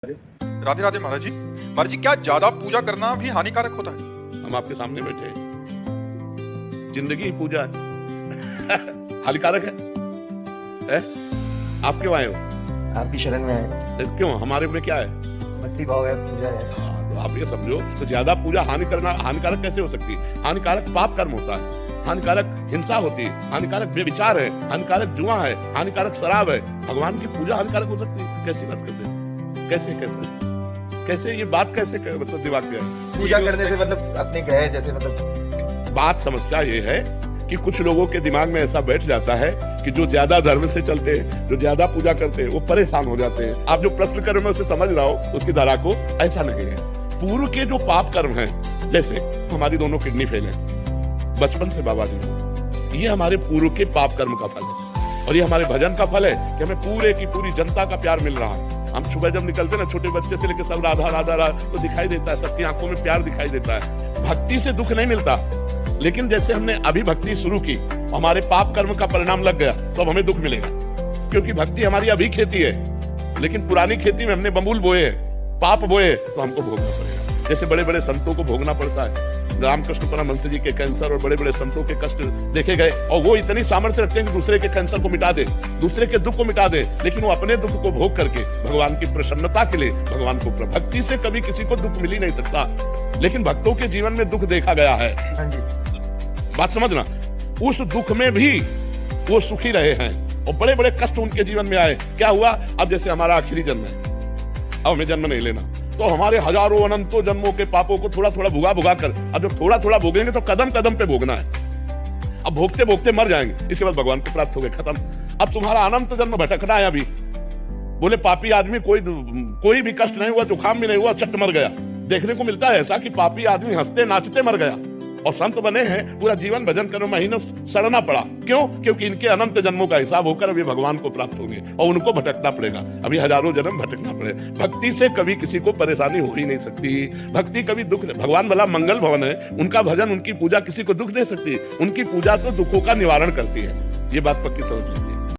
राधे राधे महाराज जी। महाराज जी, क्या ज्यादा पूजा करना भी हानिकारक होता है? हम आपके सामने बैठे हैं, जिंदगी ही पूजा है। हानिकारक है? आप क्यों आए हो? आपकी शरण में है। क्यों? हमारे में क्या है? भक्ति भाव है, पूजा है। तो आप ये समझो, तो ज्यादा पूजा हानिकारक कैसे हो सकती है? हानिकारक पाप कर्म होता है, हानिकारक हिंसा होती है, हानिकारक बेविचार है, हानिकारक जुआ है, हानिकारक शराब है। भगवान की पूजा हानिकारक हो सकती है? कैसी बात करते हैं? कैसे ये बात कैसे मतलब दिमाग में है? पूजा करने से मतलब अपने ग्रह जैसे मतलब बात समस्या ये है कि कुछ लोगों के दिमाग में ऐसा बैठ जाता है कि जो ज्यादा धर्म से चलते हैं, जो ज्यादा पूजा करते हैं, वो परेशान हो जाते हैं। आप जो प्रश्न कर रहे हो मैं उसे समझ रहा हूँ, उसकी धारा को। ऐसा नहीं है। पूर्व के जो पाप कर्म हैं, जैसे हमारी दोनों किडनी फेल है बचपन से बाबा जी, ये हमारे पूर्व के पाप कर्म का फल है। और ये हमारे भजन का फल है कि हमें पूरे की पूरी जनता का प्यार मिल रहा है। हम सुबह जब निकलते ना, छोटे बच्चे से लेकर सब राधा राधा राधा, तो दिखाई देता है, सबकी आंखों में प्यार दिखाई देता है। भक्ति से दुख नहीं मिलता, लेकिन जैसे हमने अभी भक्ति शुरू की, हमारे पाप कर्म का परिणाम लग गया, तो अब हमें दुख मिलेगा। क्योंकि भक्ति हमारी अभी खेती है, लेकिन पुरानी खेती में हमने बबूल बोए, पाप बोए, तो हमको भोगना पड़ेगा। जैसे बड़े बड़े संतों को भोगना पड़ता है। रामकृष्ण परमहंस जी के कैंसर और बड़े बड़े संतों के कष्ट देखे गए, और वो इतनी सामर्थ्य रखते हैं कि दूसरे के कैंसर को मिटा दे, दूसरे के दुख को मिटा दे, लेकिन वो अपने दुख को भोग करके भगवान की प्रसन्नता के लिए भगवान को भक्ति से कभी किसी को दुख मिल ही नहीं सकता। लेकिन भक्तों के जीवन में दुख देखा गया है। हाँ जी। बात समझना, उस दुख में भी वो सुखी रहे हैं और बड़े बड़े कष्ट उनके जीवन में आए। क्या हुआ? अब जैसे हमारा आखिरी जन्म है, अब हमें जन्म नहीं लेना, तो हमारे हजारों अनंतों जन्मों के पापों को थोड़ा थोड़ा भुगा कर, अब जब थोड़ा थोड़ा भोगेंगे तो कदम कदम पे भोगना है। अब भोगते भोगते मर जाएंगे, इसके बाद भगवान को प्राप्त हो गए, खत्म। अब तुम्हारा अनंत जन्म भटकना है। अभी बोले पापी आदमी कोई भी कष्ट नहीं हुआ, जुकाम भी नहीं हुआ, चट मर गया। देखने को मिलता है ऐसा कि पापी आदमी हंसते नाचते मर गया, और संत बने हैं, पूरा जीवन भजन करो, महीनों सड़ना पड़ा। क्यों? क्योंकि इनके अनंत जन्मों का हिसाब होकर अभी भगवान को प्राप्त होंगे और उनको भटकना पड़ेगा, अभी हजारों जन्म भटकना पड़ेगा। भक्ति से कभी किसी को परेशानी हो ही नहीं सकती। भक्ति कभी दुख, भगवान भला मंगल भवन है, उनका भजन, उनकी पूजा किसी को दुख दे सकती है? उनकी पूजा तो दुखों का निवारण करती है। ये बात पक्की समझ लीजिए।